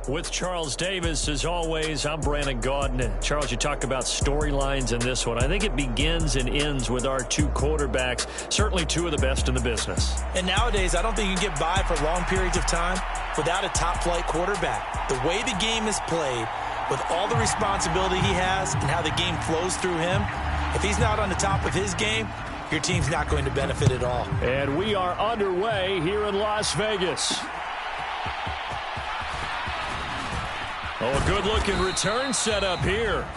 With Charles Davis, as always, I'm Brandon Gaudin. Charles, you talked about storylines in this one. I think it begins and ends with our two quarterbacks, certainly two of the best in the business. And nowadays, I don't think you can get by for long periods of time without a top-flight quarterback. The way the game is played, with all the responsibility he has and how the game flows through him, if he's not on the top of his game, your team's not going to benefit at all. And we are underway here in Las Vegas. Oh, a good-looking return set up here.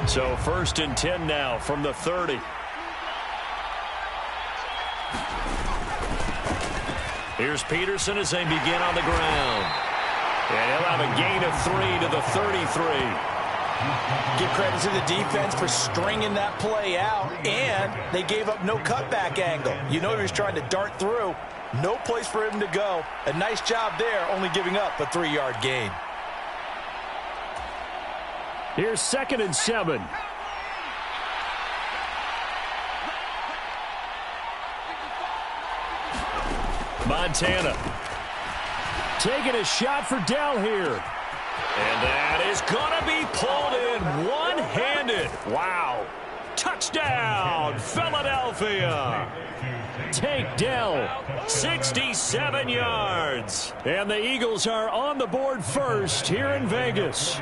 So 1st and 10 now from the 30. Here's Peterson as they begin on the ground. And he'll have a gain of 3 to the 33. Give credit to the defense for stringing that play out, and they gave up no cutback angle. You know he was trying to dart through. No place for him to go. A nice job there, only giving up a 3-yard gain. Here's 2nd and 7. Montana taking a shot for Dell here. And that is going to be pulled in one-handed. Wow. Touchdown, Philadelphia. Tank Dell, 67 yards. And the Eagles are on the board first here in Vegas.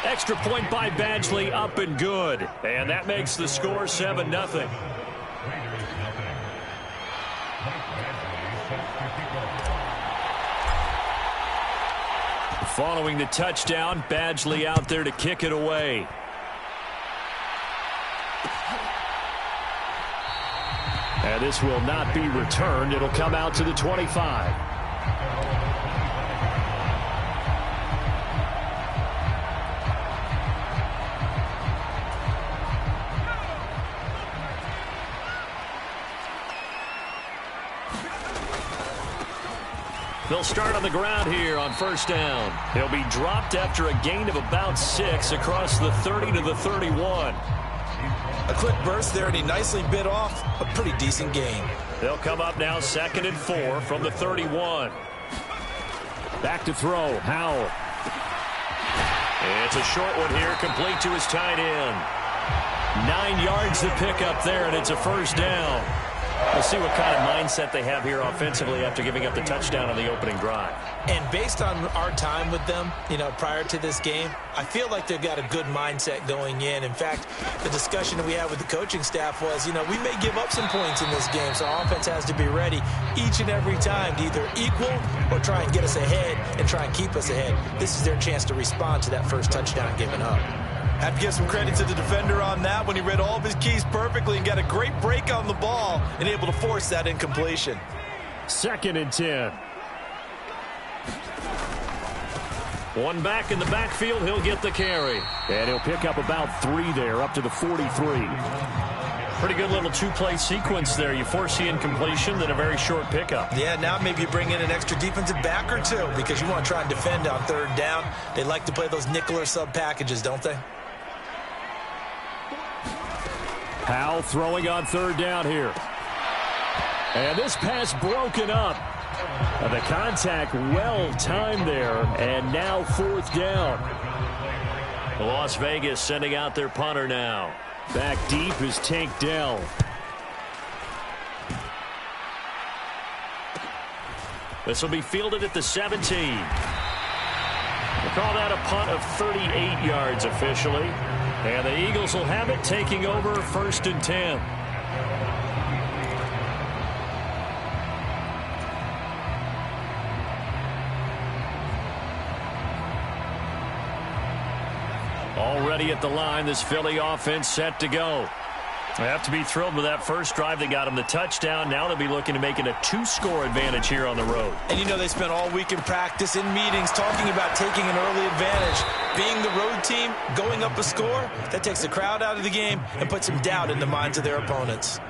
Extra point by Badgley, up and good. And that makes the score 7-0. Following the touchdown, Badgley out there to kick it away. And this will not be returned. It'll come out to the 25. They'll start on the ground here on 1st down. He'll be dropped after a gain of about 6 across the 30 to the 31. A quick burst there, and he nicely bit off a pretty decent gain. They'll come up now 2nd and 4 from the 31. Back to throw, Howell. It's a short one here, complete to his tight end. 9 yards to pick up there, and it's a 1st down. We'll see what kind of mindset they have here offensively after giving up the touchdown on the opening drive. And based on our time with them, prior to this game, I feel like they've got a good mindset going in. In fact, the discussion that we had with the coaching staff was, we may give up some points in this game, so our offense has to be ready each and every time to either equal or try and get us ahead and try and keep us ahead. This is their chance to respond to that first touchdown given up. Have to give some credit to the defender on that when he read all of his keys perfectly and got a great break on the ball and able to force that incompletion. 2nd and 10. One back in the backfield, he'll get the carry. And he'll pick up about 3 there, up to the 43. Pretty good little 2-play sequence there. You force the incompletion, then a very short pickup. Yeah, now maybe you bring in an extra defensive back or two because you want to try and defend on 3rd down. They like to play those nickel or sub packages, don't they? Howell throwing on 3rd down here. And this pass broken up. The contact well timed there, and now 4th down. Las Vegas sending out their punter now. Back deep is Tank Dell. This will be fielded at the 17. We'll call that a punt of 38 yards officially. And the Eagles will have it, taking over 1st and 10. Already at the line, this Philly offense set to go. They have to be thrilled with that first drive. They got them the touchdown. Now they'll be looking to make it a 2-score advantage here on the road. And you know they spent all week in practice, in meetings, talking about taking an early advantage. Being the road team, going up a score, that takes the crowd out of the game and puts some doubt in the minds of their opponents.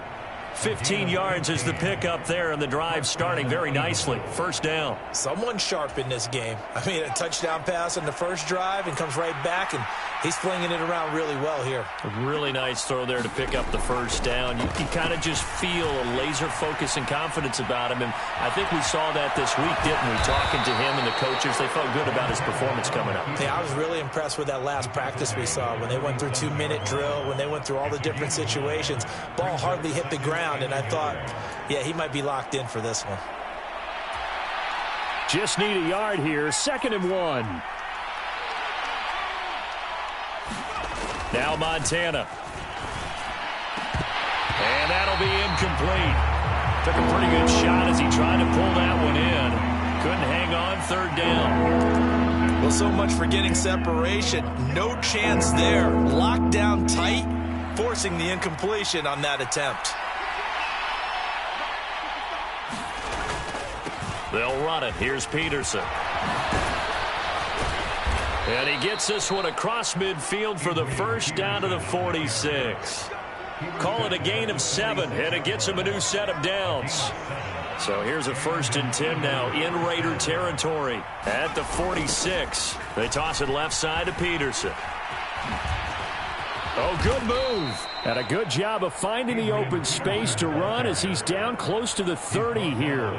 15 yards is the pickup there, and the drive starting very nicely. First down. Someone sharp in this game. I mean, a touchdown pass on the first drive and comes right back, and he's flinging it around really well here. A really nice throw there to pick up the first down. You can kind of just feel a laser focus and confidence about him, and I think we saw that this week, didn't we? Talking to him and the coaches, they felt good about his performance coming up. Yeah, I was really impressed with that last practice we saw when they went through 2-minute drill, when they went through all the different situations. Ball hardly hit the ground, and I thought, yeah, he might be locked in for this one. Just need a yard here. 2nd and 1. Now Montana. And that'll be incomplete. Took a pretty good shot as he tried to pull that one in. Couldn't hang on. 3rd down. Well, so much for getting separation. No chance there. Locked down tight, forcing the incompletion on that attempt. They'll run it. Here's Peterson. And he gets this one across midfield for the first down to the 46. Call it a gain of 7, and it gets him a new set of downs. So here's a 1st and 10 now in Raider territory at the 46. They toss it left side to Peterson. Oh, good move. And a good job of finding the open space to run as he's down close to the 30 here.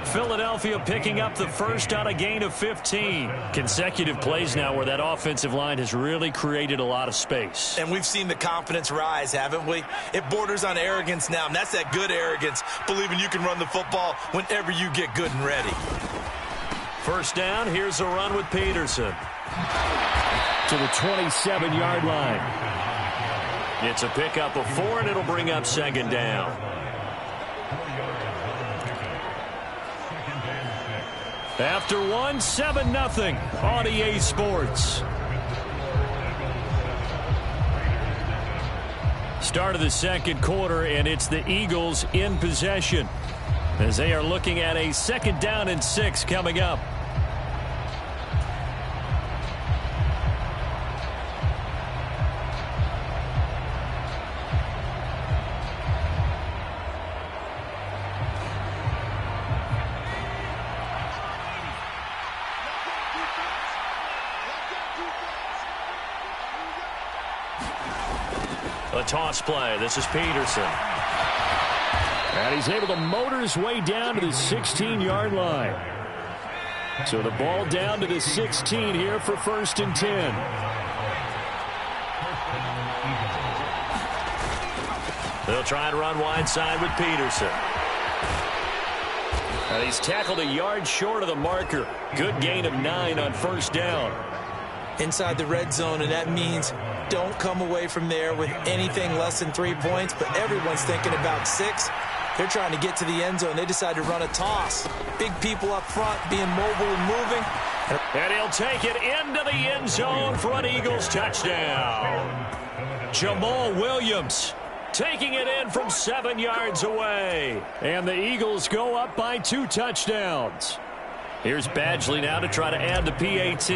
Philadelphia picking up the first on a gain of 15. Consecutive plays now where that offensive line has really created a lot of space. And we've seen the confidence rise, haven't we? It borders on arrogance now, and that's that good arrogance, believing you can run the football whenever you get good and ready. First down, here's a run with Peterson. To the 27-yard line. It's a pickup of 4, and it'll bring up 2nd down. After 1, 7-0 on EA Sports. Start of the 2nd quarter, and it's the Eagles in possession as they are looking at a 2nd down and 6 coming up. A toss play. This is Peterson. And he's able to motor his way down to the 16-yard line. So the ball down to the 16 here for 1st and 10. They'll try and run wide side with Peterson. And he's tackled a yard short of the marker. Good gain of 9 on 1st down. Inside the red zone, and that means don't come away from there with anything less than 3 points, but everyone's thinking about 6. They're trying to get to the end zone. They decide to run a toss. Big people up front being mobile and moving. And he'll take it into the end zone for an Eagles touchdown. Jamal Williams taking it in from 7 yards away. And the Eagles go up by 2 touchdowns. Here's Badgley now to try to add the PAT.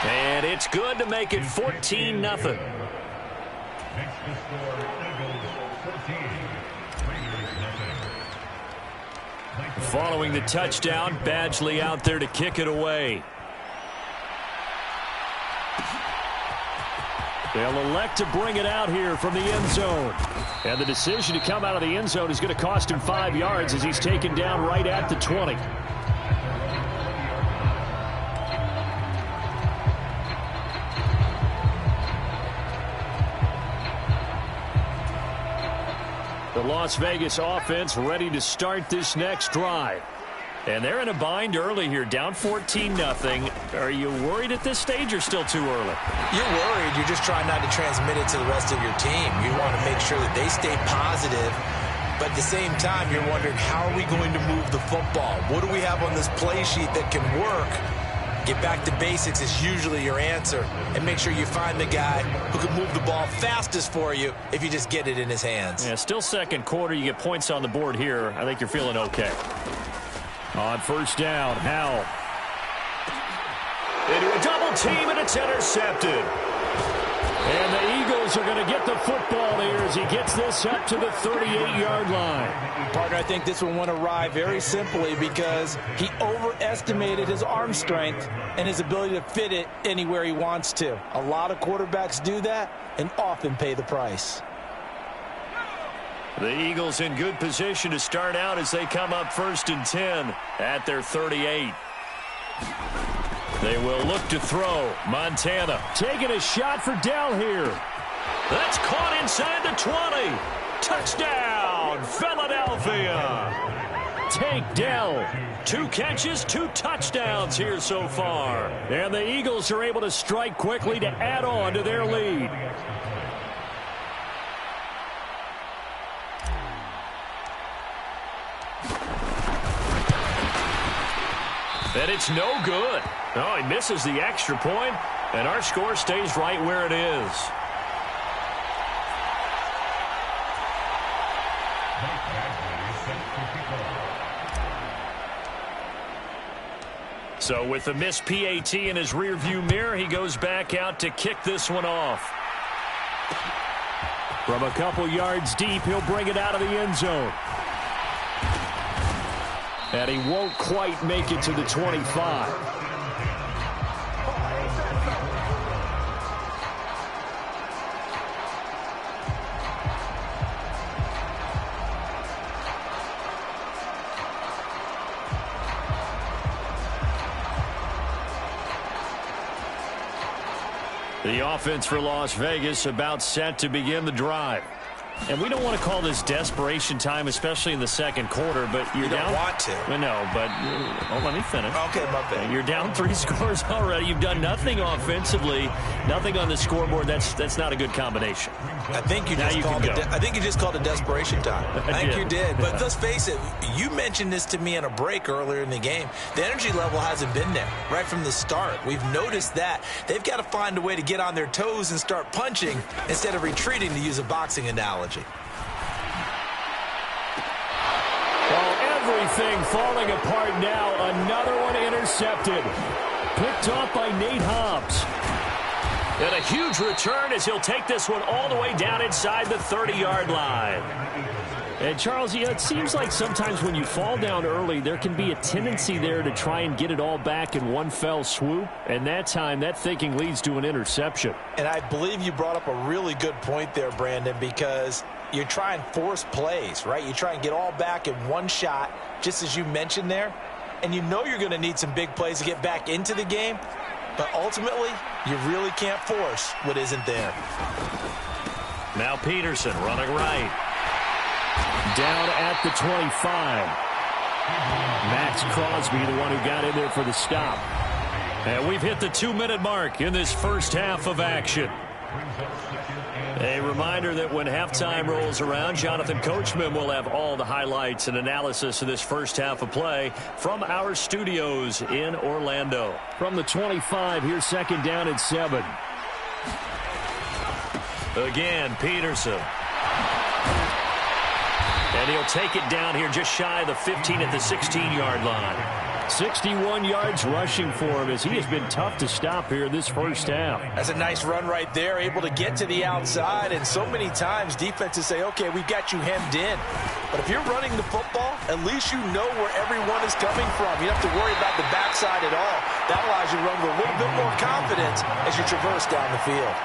And it's good to make it 14-0. Following the touchdown, Badgley out there to kick it away. They'll elect to bring it out here from the end zone. And the decision to come out of the end zone is going to cost him 5 yards as he's taken down right at the 20. The Las Vegas offense ready to start this next drive. And they're in a bind early here, down 14-0. Are you worried at this stage or still too early? You're worried. You're just trying not to transmit it to the rest of your team. You want to make sure that they stay positive. But at the same time, you're wondering, how are we going to move the football? What do we have on this play sheet that can work? Get back to basics is usually your answer. And make sure you find the guy who can move the ball fastest for you if you just get it in his hands. Yeah, still second quarter. You get points on the board here. I think you're feeling okay. On first down, Howell. They do a double team, and it's intercepted. And the Eagles are going to get the football here as he gets this up to the 38-yard line. Partner, I think this one went awry very simply because he overestimated his arm strength and his ability to fit it anywhere he wants to. A lot of quarterbacks do that and often pay the price. The Eagles in good position to start out as they come up 1st and 10 at their 38. They will look to throw. Montana taking a shot for Dell here. That's caught inside the 20. Touchdown, Philadelphia. Take Dell. 2 catches, 2 touchdowns here so far. And the Eagles are able to strike quickly to add on to their lead. And it's no good. Oh, he misses the extra point, and our score stays right where it is. So with the missed PAT in his rearview mirror, he goes back out to kick this one off. From a couple yards deep, he'll bring it out of the end zone. And he won't quite make it to the 25. The offense for Las Vegas about set to begin the drive. And we don't want to call this desperation time, especially in the second quarter, but you're down. You don't want to. No, but let me finish. Okay, my bad. You're down 3 scores already. You've done nothing offensively, nothing on the scoreboard. That's not a good combination. I think you just called it desperation time. I think you did. But let's face it, you mentioned this to me on a break earlier in the game. The energy level hasn't been there right from the start. We've noticed that. They've got to find a way to get on their toes and start punching instead of retreating, to use a boxing analogy. Well, everything falling apart now. Another one intercepted. Picked off by Nate Hobbs. And a huge return as he'll take this one all the way down inside the 30-yard line. And, Charles, it seems like sometimes when you fall down early, there can be a tendency there to try and get it all back in one fell swoop. And that time, that thinking leads to an interception. And I believe you brought up a really good point there, Brandon, because you try and force plays, right? You try and get all back in one shot, just as you mentioned there. And you know you're going to need some big plays to get back into the game. But ultimately, you really can't force what isn't there. Now Peterson running right. Down at the 25. Max Crosby, the one who got in there for the stop. And we've hit the 2-minute mark in this first half of action. A reminder that when halftime rolls around, Jonathan Coachman will have all the highlights and analysis of this first half of play from our studios in Orlando. From the 25, here's 2nd down and 7. Again, Peterson. And he'll take it down here just shy of the 15 at the 16-yard line. 61 yards rushing for him as he has been tough to stop here this first half. That's a nice run right there, able to get to the outside. And so many times defenses say, okay, we've got you hemmed in. But if you're running the football, at least you know where everyone is coming from. You don't have to worry about the backside at all. That allows you to run with a little bit more confidence as you traverse down the field.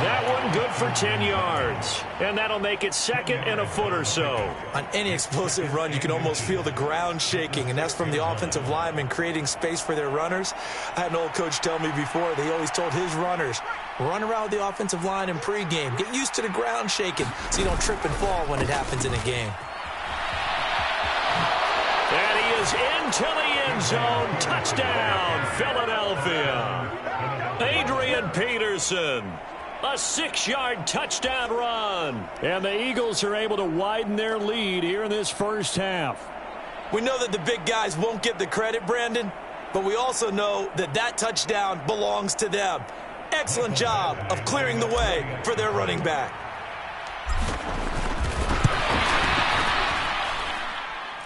That one good for 10 yards. And that'll make it 2nd and a foot or so. On any explosive run, you can almost feel the ground shaking, and that's from the offensive linemen creating space for their runners. I had an old coach tell me before, they always told his runners, run around with the offensive line in pregame. Get used to the ground shaking so you don't trip and fall when it happens in a game. And he is into the end zone. Touchdown, Philadelphia. Adrian Peterson. A 6-yard touchdown run. And the Eagles are able to widen their lead here in this first half. We know that the big guys won't get the credit, Brandon, but we also know that that touchdown belongs to them. Excellent job of clearing the way for their running back.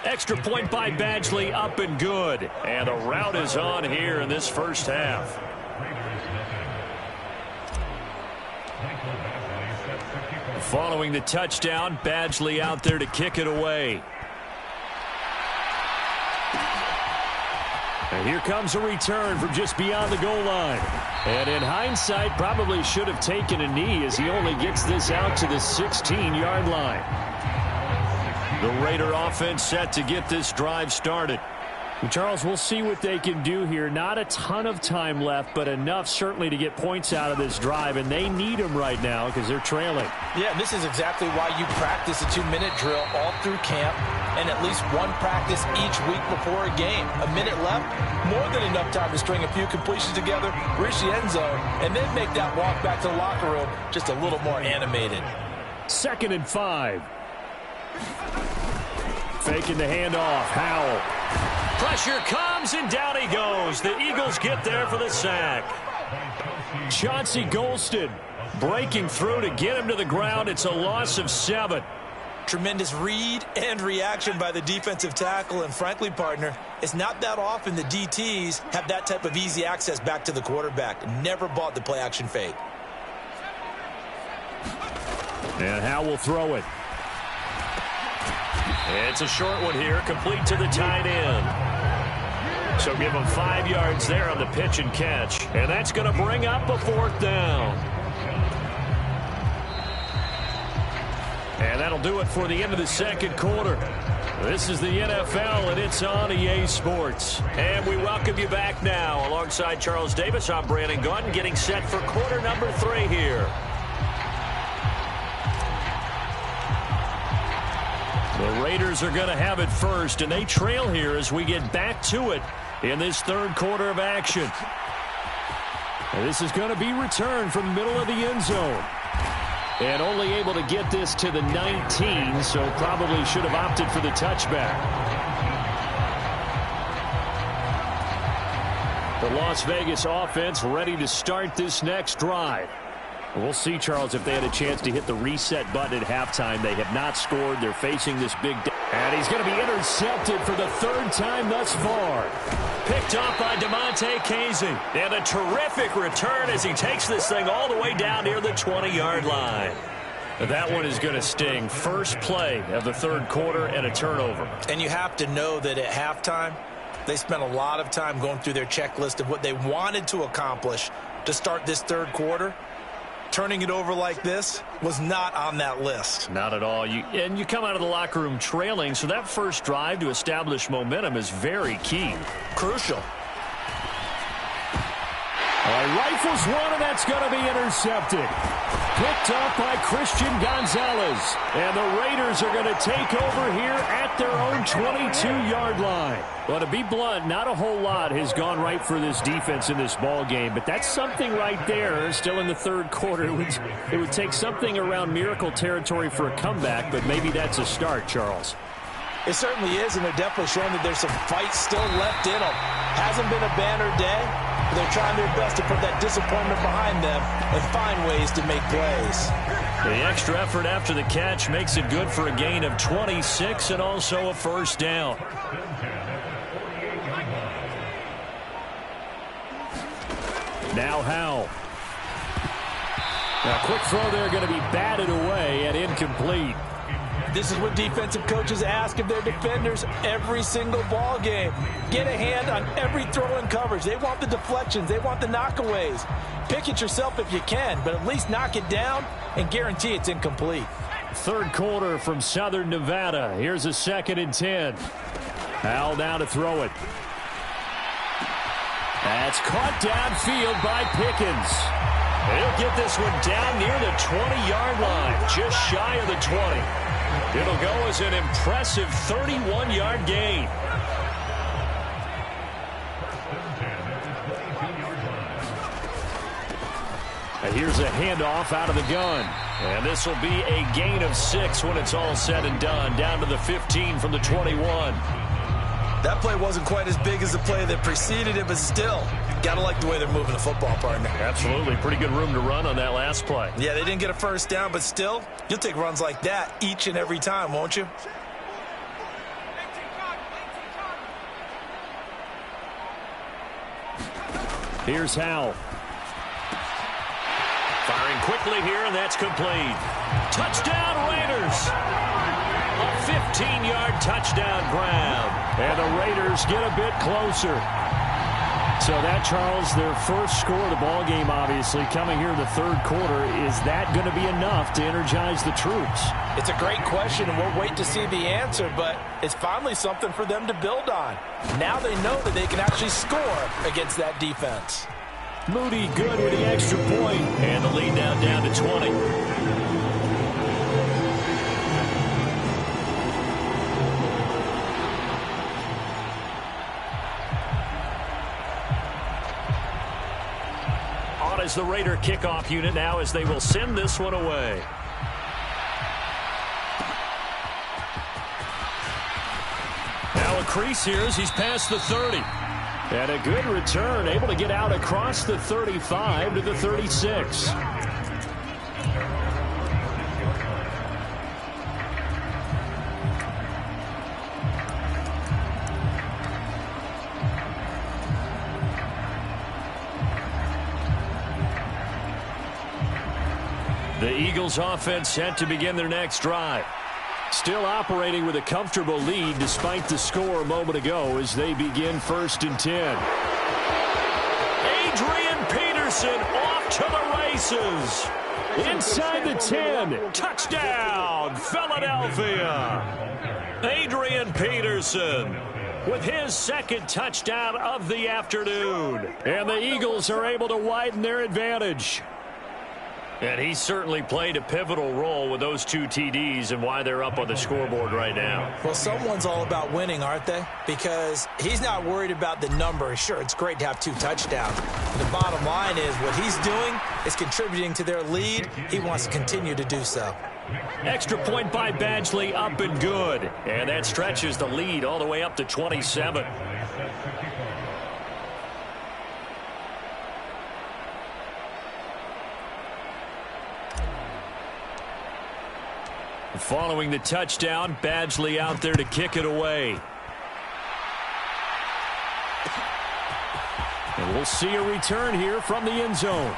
Extra point by Badgley, up and good. And a rout is on here in this first half. Following the touchdown, Badgley out there to kick it away. And here comes a return from just beyond the goal line. And in hindsight, probably should have taken a knee as he only gets this out to the 16-yard line. The Raider offense set to get this drive started. And Charles, we'll see what they can do here. Not a ton of time left, but enough certainly to get points out of this drive, and they need them right now because they're trailing. Yeah, and this is exactly why you practice a 2-minute drill all through camp and at least one practice each week before a game. A minute left, more than enough time to string a few completions together, reach the end zone, and then make that walk back to the locker room just a little more animated. 2nd and 5. Faking the handoff. Howell. Pressure comes, and down he goes. The Eagles get there for the sack. Chauncey Golston breaking through to get him to the ground. It's a loss of 7. Tremendous read and reaction by the defensive tackle. And frankly, partner, it's not that often the DTs have that type of easy access back to the quarterback. Never bought the play-action fake. And Howell will throw it. It's a short one here, complete to the tight end. So give him 5 yards there on the pitch and catch. And that's going to bring up a 4th down. And that'll do it for the end of the second quarter. This is the NFL, and it's on EA Sports. And we welcome you back now. Alongside Charles Davis, I'm Brandon Gunn, getting set for quarter number 3 here. The Raiders are going to have it first, and they trail here as we get back to it in this third quarter of action. And this is going to be returned from the middle of the end zone. And only able to get this to the 19, so probably should have opted for the touchback. The Las Vegas offense ready to start this next drive. We'll see, Charles, if they had a chance to hit the reset button at halftime. They have not scored. They're facing this big... And he's going to be intercepted for the 3rd time thus far. Picked off by DeMonte Casey. And a terrific return as he takes this thing all the way down near the 20-yard line. That one is going to sting. First play of the third quarter and a turnover. And you have to know that at halftime, they spent a lot of time going through their checklist of what they wanted to accomplish to start this third quarter. Turning it over like this was not on that list. Not at all. And you come out of the locker room trailing, so that first drive to establish momentum is very key. Crucial. Rifles one, and that's going to be intercepted. Picked up by Christian Gonzalez. And the Raiders are going to take over here at their own 22-yard line. Well, to be blunt, not a whole lot has gone right for this defense in this ball game, but that's something right there. Still in the third quarter. It would take something around miracle territory for a comeback, but maybe that's a start, Charles. It certainly is, and they're definitely showing that there's some fight still left in them. Hasn't been a banner day, but they're trying their best to put that disappointment behind them and find ways to make plays. The extra effort after the catch makes it good for a gain of 26 and also a first down. Now Howell. Now quick throw there, going to be batted away and incomplete. This is what defensive coaches ask of their defenders every single ball game. Get a hand on every throw in coverage. They want the deflections. They want the knockaways. Pick it yourself if you can, but at least knock it down and guarantee it's incomplete. Third quarter from Southern Nevada. Here's a 2nd and 10. Howell now to throw it. That's caught downfield by Pickens. He'll get this one down near the 20-yard line, just shy of the 20. It'll go as an impressive 31-yard gain. And here's a handoff out of the gun. And this will be a gain of 6 when it's all said and done, down to the 15 from the 21. That play wasn't quite as big as the play that preceded it, but still, got to like the way they're moving the football, partner. Absolutely. Pretty good room to run on that last play. Yeah, they didn't get a first down, but still, you'll take runs like that each and every time, won't you? Here's Howell. Firing quickly here, and that's complete. Touchdown, Raiders. A 15-yard touchdown grab. And the Raiders get a bit closer. So that, Charles, their first score of the ball game, obviously, coming here in the third quarter. Is that going to be enough to energize the troops? It's a great question, and we'll wait to see the answer, but it's finally something for them to build on. Now they know that they can actually score against that defense. Moody good with the extra point, and the lead now down to 20. Is the Raider kickoff unit now as they will send this one away. Now a crease here as he's past the 30. And a good return, able to get out across the 35 to the 36. The Eagles offense set to begin their next drive. Still operating with a comfortable lead despite the score a moment ago as they begin 1st and 10. Adrian Peterson off to the races. Inside the 10. Touchdown, Philadelphia. Adrian Peterson with his second touchdown of the afternoon. And the Eagles are able to widen their advantage. And he certainly played a pivotal role with those 2 TDs and why they're up on the scoreboard right now. Well, someone's all about winning, aren't they? Because he's not worried about the number. Sure, it's great to have 2 touchdowns. The bottom line is what he's doing is contributing to their lead. He wants to continue to do so. Extra point by Badgley, up and good. And that stretches the lead all the way up to 27. Following the touchdown, Badgley out there to kick it away. And we'll see a return here from the end zone.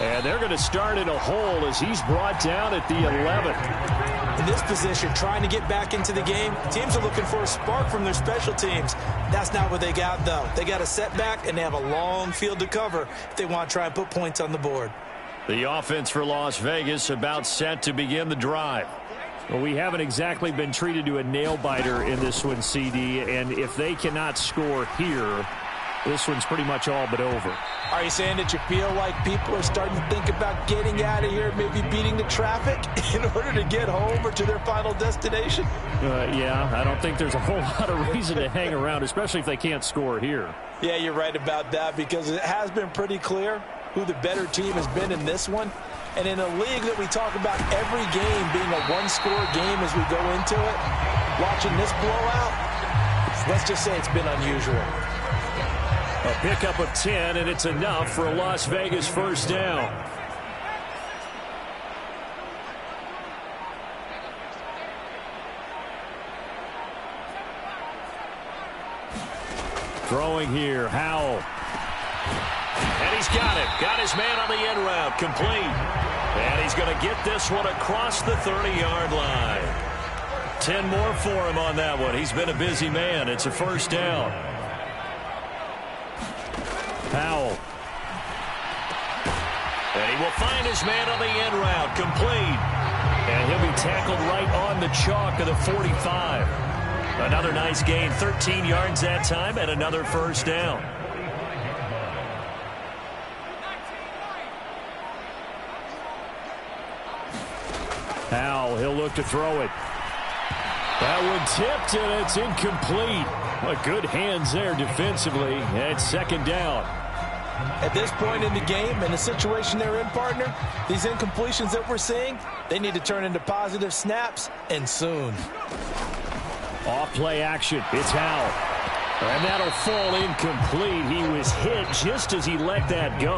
And they're going to start in a hole as he's brought down at the 11. In this position, trying to get back into the game, teams are looking for a spark from their special teams. That's not what they got, though. They got a setback, and they have a long field to cover if they want to try and put points on the board. The offense for Las Vegas about set to begin the drive. Well, we haven't exactly been treated to a nail-biter in this one, CD, and if they cannot score here, this one's pretty much all but over. Are you saying that you feel like people are starting to think about getting out of here, maybe beating the traffic in order to get home or to their final destination? Yeah, I don't think there's a whole lot of reason to hang around, especially if they can't score here. Yeah, you're right about that because it has been pretty clear who the better team has been in this one. And in a league that we talk about every game being a one-score game as we go into it, watching this blowout, let's just say it's been unusual. A pickup of 10, and it's enough for a Las Vegas first down. Throwing here, Howell. And he's got it. Got his man on the end route. Complete. And he's going to get this one across the 30-yard line. 10 more for him on that one. He's been a busy man. It's a first down. Howell. And he will find his man on the end route. Complete. And he'll be tackled right on the chalk of the 45. Another nice gain. 13 yards that time and another first down. Howell, he'll look to throw it. That one tipped, and it's incomplete. Well, good hands there defensively. And second down. At this point in the game and the situation they're in, partner, these incompletions that we're seeing, they need to turn into positive snaps, and soon. Off-play action. It's Howell. And that'll fall incomplete. He was hit just as he let that go.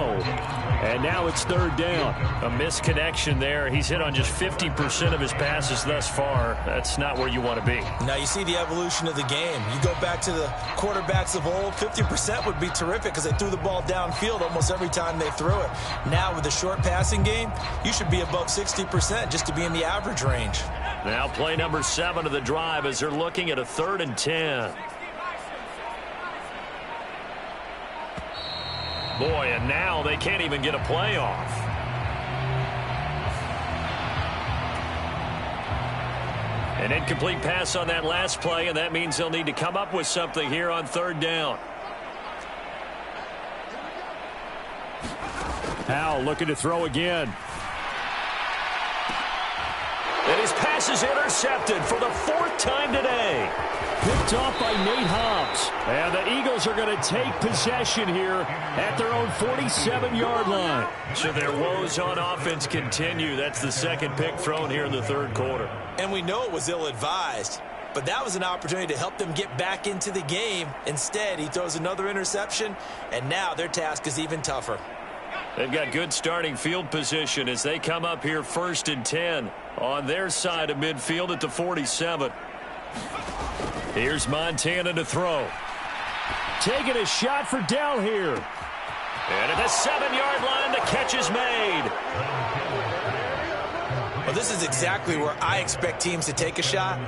And now it's third down. A misconnection there. He's hit on just 50% of his passes thus far. That's not where you want to be. Now you see the evolution of the game. You go back to the quarterbacks of old, 50% would be terrific because they threw the ball downfield almost every time they threw it. Now with the short passing game, you should be above 60% just to be in the average range. Now play number 7 of the drive as they're looking at a 3rd and 10. Boy, and now they can't even get a play off. An incomplete pass on that last play, and that means they'll need to come up with something here on 3rd down. Howell looking to throw again. And his pass is intercepted for the 4th time today. Picked off by Nate Hobbs. And the Eagles are going to take possession here at their own 47-yard line. So their woes on offense continue. That's the 2nd pick thrown here in the 3rd quarter. And we know it was ill-advised, but that was an opportunity to help them get back into the game. Instead, he throws another interception, and now their task is even tougher. They've got good starting field position as they come up here 1st and 10 on their side of midfield at the 47. Here's Montana to throw. Taking a shot for Dell here. And at the 7-yard line, the catch is made. Well, this is exactly where I expect teams to take a shot.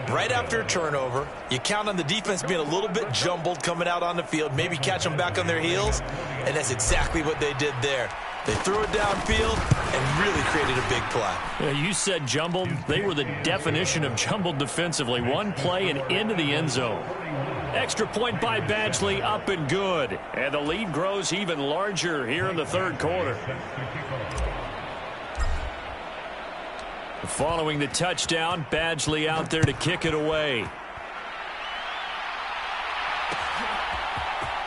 Right after a turnover, you count on the defense being a little bit jumbled coming out on the field, maybe catch them back on their heels, and that's exactly what they did there. They threw it downfield and really created a big play. You said jumbled. They were the definition of jumbled defensively. One play and into the end zone. Extra point by Badgley, up and good. And the lead grows even larger here in the 3rd quarter. Following the touchdown, Badgley out there to kick it away.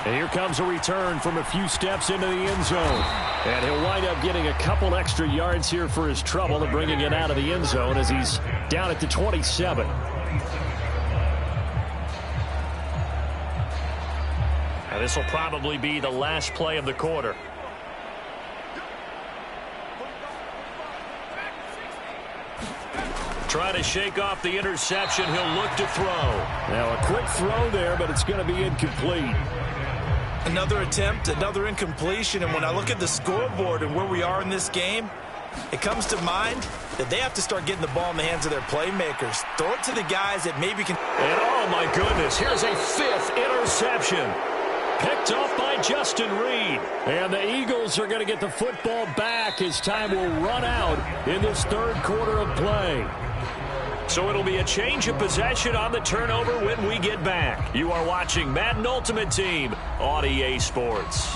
And here comes a return from a few steps into the end zone. And he'll wind up getting a couple extra yards here for his trouble and bringing it out of the end zone as he's down at the 27. And this will probably be the last play of the quarter. Trying to shake off the interception. He'll look to throw. Now a quick throw there, but it's going to be incomplete. Another attempt, another incompletion, and when I look at the scoreboard and where we are in this game, it comes to mind that they have to start getting the ball in the hands of their playmakers. Throw it to the guys that maybe can... And oh my goodness, here's a 5th interception. Picked off by Justin Reed. And the Eagles are going to get the football back as time will run out in this 3rd quarter of play. So it'll be a change of possession on the turnover when we get back. You are watching Madden Ultimate Team on EA Sports.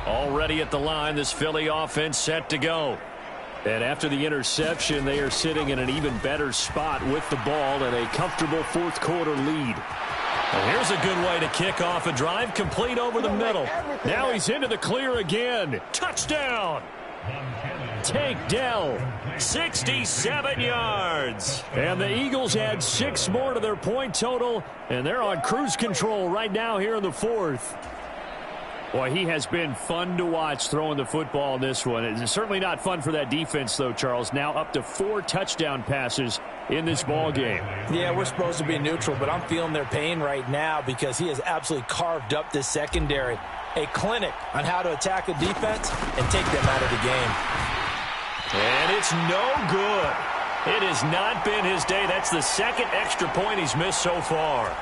Already at the line, this Philly offense set to go. And after the interception, they are sitting in an even better spot with the ball and a comfortable 4th quarter lead. And here's a good way to kick off a drive, complete over the middle. Now he's into the clear again. Touchdown! Tank Dell, 67 yards. And the Eagles add 6 more to their point total, and they're on cruise control right now here in the 4th. Boy, he has been fun to watch throwing the football in this one. It's certainly not fun for that defense, though, Charles. Now up to 4 touchdown passes in this ball game. Yeah, we're supposed to be neutral, but I'm feeling their pain right now because he has absolutely carved up this secondary. A clinic on how to attack a defense and take them out of the game. And it's no good. It has not been his day. That's the 2nd extra point he's missed so far.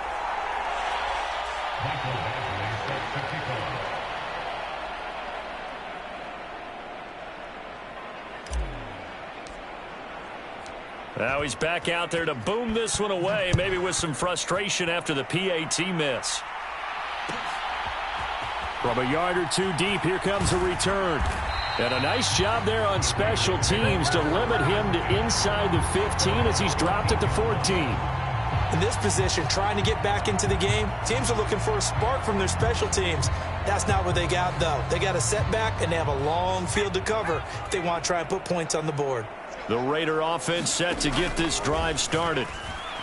Now he's back out there to boom this one away, maybe with some frustration after the PAT miss. From a yard or 2 deep, here comes a return. And a nice job there on special teams to limit him to inside the 15 as he's dropped at the 14. In this position, trying to get back into the game, teams are looking for a spark from their special teams. That's not what they got, though. They got a setback, and they have a long field to cover if they want to try and put points on the board. The Raider offense set to get this drive started.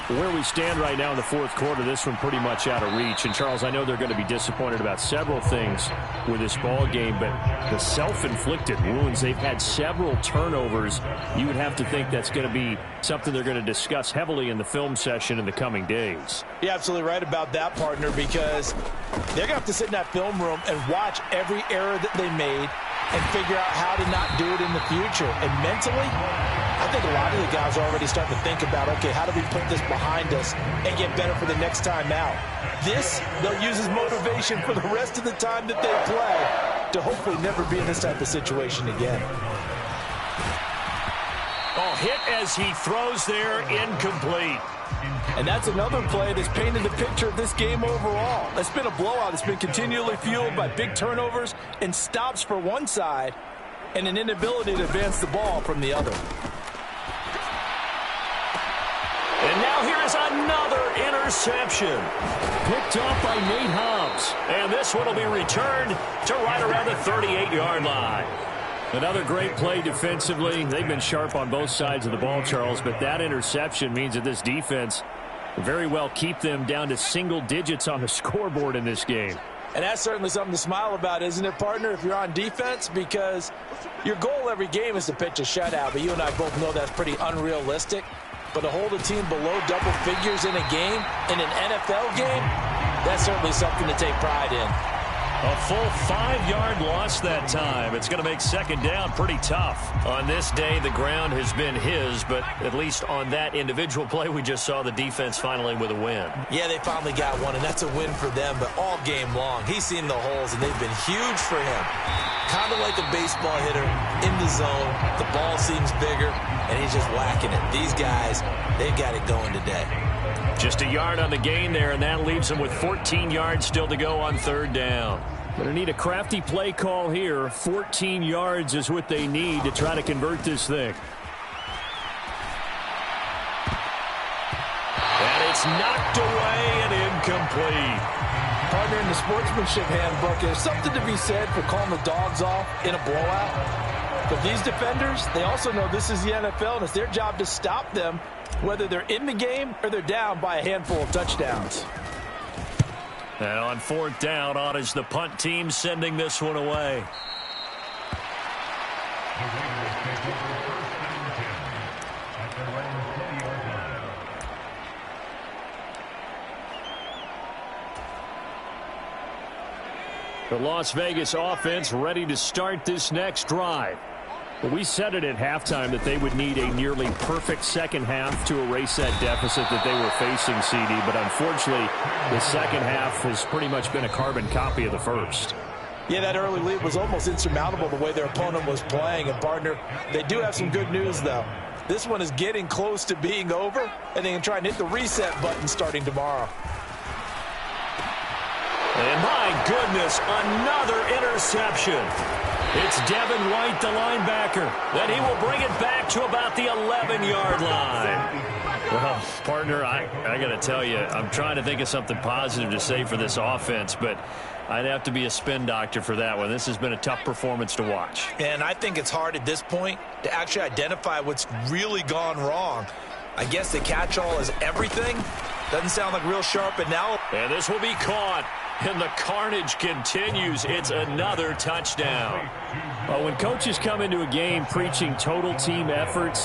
Where we stand right now in the fourth quarter, this one pretty much out of reach. And, Charles, I know they're going to be disappointed about several things with this ball game, but the self-inflicted wounds, they've had several turnovers. You would have to think that's going to be something they're going to discuss heavily in the film session in the coming days. You're absolutely right about that, partner, because they're going to have to sit in that film room and watch every error that they made and figure out how to not do it in the future. And mentally, I think a lot of the guys are already starting to think about, okay, how do we put this behind us and get better for the next time out? This, they'll use as motivation for the rest of the time that they play to hopefully never be in this type of situation again. Oh, hit as he throws there, incomplete. And that's another play that's painted the picture of this game overall. It's been a blowout. It's been continually fueled by big turnovers and stops for one side and an inability to advance the ball from the other. And now here's another interception. Picked off by Nate Hobbs. And this one will be returned to right around the 38-yard line. Another great play defensively. They've been sharp on both sides of the ball, Charles, but that interception means that this defense will very well keep them down to single digits on the scoreboard in this game. And that's certainly something to smile about, isn't it, partner, if you're on defense? Because your goal every game is to pitch a shutout, but you and I both know that's pretty unrealistic. But to hold a team below double figures in a game, in an NFL game, that's certainly something to take pride in. A full 5-yard loss that time. It's going to make second down pretty tough. On this day, the ground has been his, but at least on that individual play, we just saw the defense finally with a win. Yeah, they finally got one, and that's a win for them, but all game long, he's seen the holes, and they've been huge for him. Kind of like a baseball hitter in the zone. The ball seems bigger, and he's just whacking it. These guys, they've got it going today. Just a yard on the gain there, and that leaves them with 14 yards still to go on third down. Going to need a crafty play call here. 14 yards is what they need to try to convert this thing. And it's knocked away and incomplete. Partner, in the sportsmanship handbook, there's something to be said for calling the dogs off in a blowout. But these defenders, they also know this is the NFL, and it's their job to stop them, whether they're in the game or they're down by a handful of touchdowns. And on fourth down, on is the punt team sending this one away. The Las Vegas offense ready to start this next drive. We said it at halftime that they would need a nearly perfect second half to erase that deficit that they were facing, CD. But unfortunately, the second half has pretty much been a carbon copy of the first. Yeah, that early lead was almost insurmountable the way their opponent was playing. And, partner, they do have some good news, though. This one is getting close to being over, and they can try and hit the reset button starting tomorrow. And my goodness, another interception. It's Devin White, the linebacker. Then he will bring it back to about the 11-yard line. Well, partner, I got to tell you, I'm trying to think of something positive to say for this offense, but I'd have to be a spin doctor for that one. This has been a tough performance to watch. And I think it's hard at this point to actually identify what's really gone wrong. I guess the catch-all is everything. Doesn't sound like real sharp analysis. And this will be caught. And the carnage continues. It's another touchdown. Well, when coaches come into a game preaching total team effort,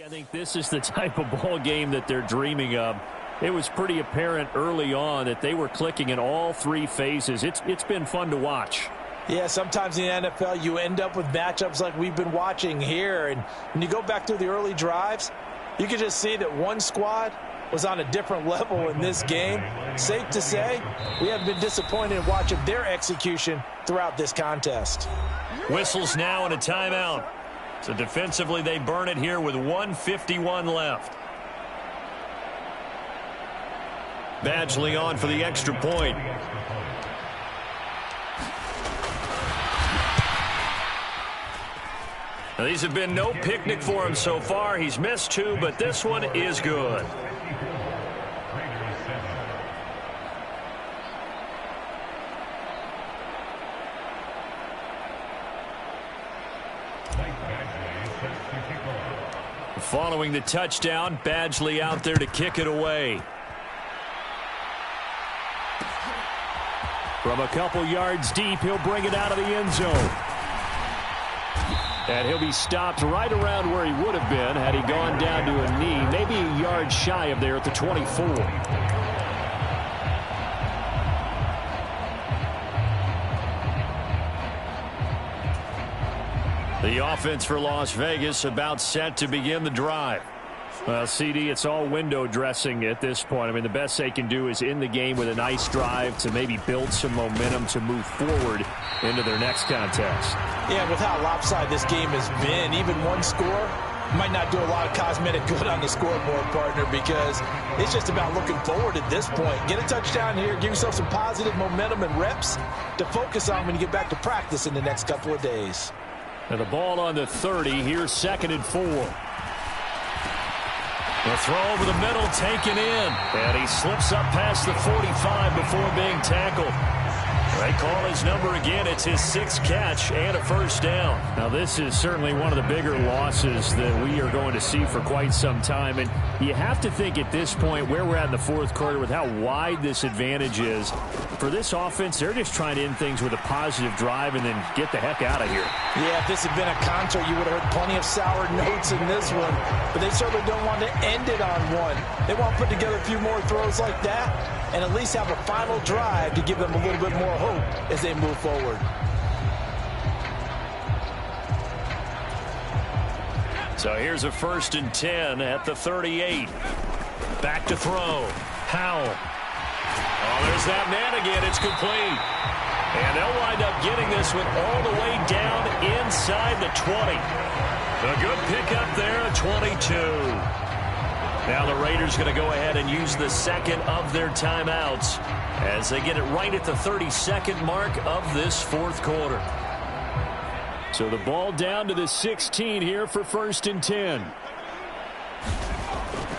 I think this is the type of ball game that they're dreaming of. It was pretty apparent early on that they were clicking in all three phases. It's been fun to watch. Yeah, sometimes in the NFL you end up with matchups like we've been watching here. And when you go back through the early drives, you can just see that one squad was on a different level in this game. Safe to say, we have been disappointed in watching their execution throughout this contest. Whistles now and a timeout. So defensively they burn it here with 1:51 left. Badgley on for the extra point. Now, these have been no picnic for him so far. He's missed 2, but this one is good. Following the touchdown, Badgley out there to kick it away. From a couple yards deep, he'll bring it out of the end zone. And he'll be stopped right around where he would have been had he gone down to a knee, maybe a yard shy of there at the 24. The offense for Las Vegas about set to begin the drive. Well, CD, it's all window dressing at this point. I mean, the best they can do is in the game with a nice drive to maybe build some momentum to move forward into their next contest. Yeah, with how lopsided this game has been, even one score might not do a lot of cosmetic good on the scoreboard, partner, because it's just about looking forward at this point. Get a touchdown here, give yourself some positive momentum and reps to focus on when you get back to practice in the next couple of days. And the ball on the 30, here's 2nd and 4. The throw over the middle, taken in. And he slips up past the 45 before being tackled. They call his number again. It's his 6th catch and a first down. Now, this is certainly one of the bigger losses that we are going to see for quite some time. And you have to think at this point where we're at in the 4th quarter with how wide this advantage is. For this offense, they're just trying to end things with a positive drive and then get the heck out of here. Yeah, if this had been a concert, you would have heard plenty of sour notes in this one. But they certainly don't want to end it on one. They want to put together a few more throws like that and at least have a final drive to give them a little bit more hope as they move forward. So here's a 1st and 10 at the 38. Back to throw. Howell. Oh, there's that man again. It's complete. And they'll wind up getting this one all the way down inside the 20. A good pickup there at 22. Now the Raiders going to go ahead and use the 2nd of their timeouts as they get it right at the 32nd mark of this 4th quarter. So the ball down to the 16 here for 1st and 10.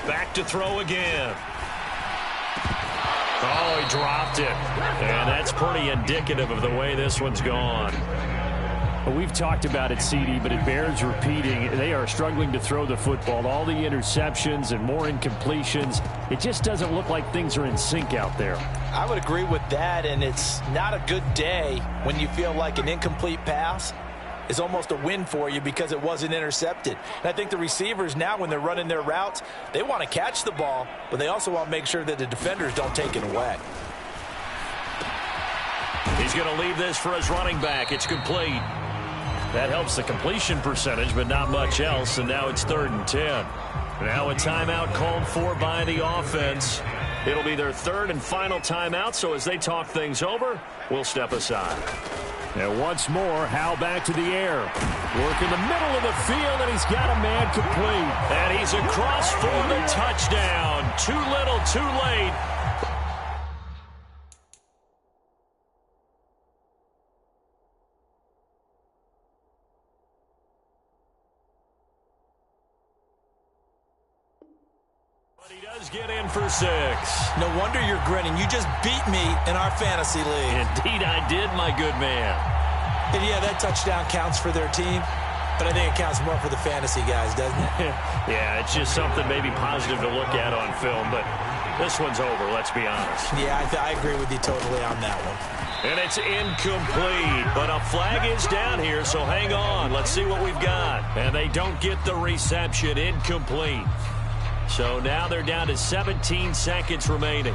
Back to throw again. Oh, he dropped it. And that's pretty indicative of the way this one's gone. Well, we've talked about it, CD, but it bears repeating. They are struggling to throw the football. All the interceptions and more incompletions. It just doesn't look like things are in sync out there. I would agree with that, and it's not a good day when you feel like an incomplete pass is almost a win for you because it wasn't intercepted. And I think the receivers now, when they're running their routes, they want to catch the ball, but they also want to make sure that the defenders don't take it away. He's going to leave this for his running back. It's complete. That helps the completion percentage, but not much else, and now it's 3rd and 10. Now a timeout called for by the offense. It'll be their 3rd and final timeout, so as they talk things over, we'll step aside. And once more, Howell back to the air. Work in the middle of the field, and he's got a man complete. And he's across for the touchdown. Too little, too late. But he does get in for 6. No wonder you're grinning. You just beat me in our fantasy league. Indeed I did, my good man. And yeah, that touchdown counts for their team, but I think it counts more for the fantasy guys, doesn't it? Yeah, it's just something maybe positive to look at on film, but this one's over, let's be honest. Yeah, I agree with you totally on that one. And it's incomplete, but a flag is down here, so hang on. Let's see what we've got. And they don't get the reception. Incomplete. So now they're down to 17 seconds remaining.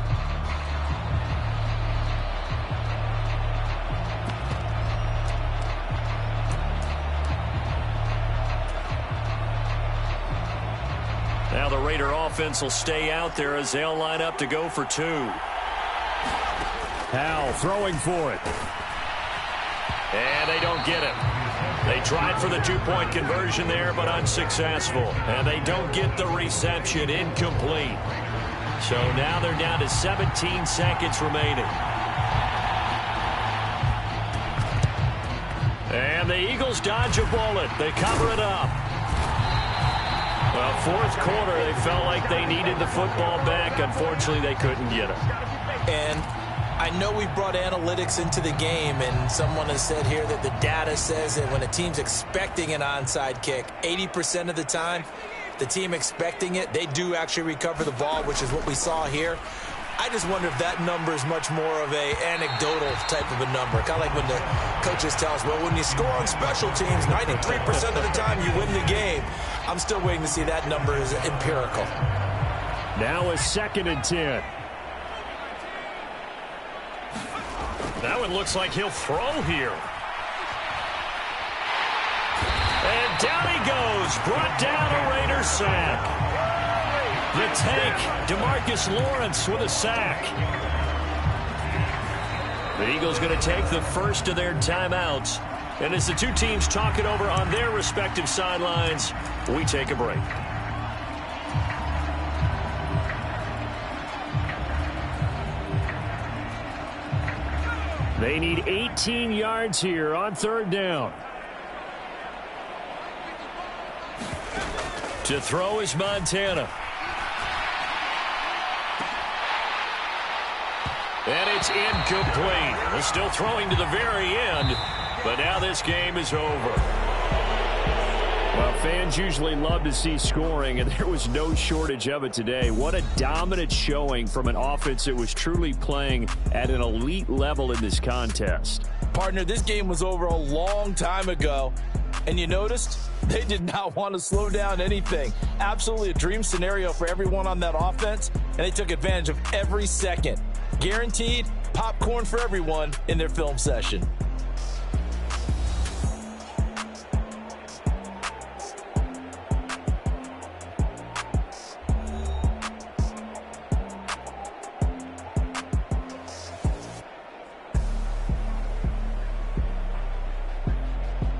Now the Raider offense will stay out there as they'll line up to go for 2. Howell throwing for it. And they don't get it. They tried for the 2-point conversion there, but unsuccessful. And they don't get the reception. Incomplete. So now they're down to 17 seconds remaining. And the Eagles dodge a bullet. They cover it up. Well, fourth quarter, they felt like they needed the football back. Unfortunately, they couldn't get it. And I know we brought analytics into the game, and someone has said here that the data says that when a team's expecting an onside kick, 80% of the time, the team expecting it, they do actually recover the ball, which is what we saw here. I just wonder if that number is much more of a anecdotal type of a number. Kind of like when the coaches tell us, well, when you score on special teams, 93% of the time you win the game. I'm still waiting to see that number is empirical. Now a 2nd and 10. That one looks like he'll throw here. And down he goes. Brought down a Raider sack. The tank, DeMarcus Lawrence with a sack. The Eagles going to take the first of their timeouts. And as the two teams talk it over on their respective sidelines, we take a break. They need 18 yards here on 3rd down. To throw is Montana. And it's incomplete. They're still throwing to the very end, but now this game is over. Well, fans usually love to see scoring, and there was no shortage of it today. What a dominant showing from an offense that was truly playing at an elite level in this contest. Partner, this game was over a long time ago, and you noticed they did not want to slow down anything. Absolutely a dream scenario for everyone on that offense, and they took advantage of every second. Guaranteed popcorn for everyone in their film session.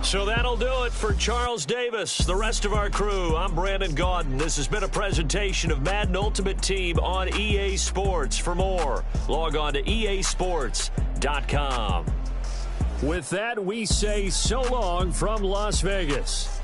So that'll do it for Charles Davis, the rest of our crew. I'm Brandon Gaudin. This has been a presentation of Madden Ultimate Team on EA Sports. For more, log on to easports.com. With that, we say so long from Las Vegas.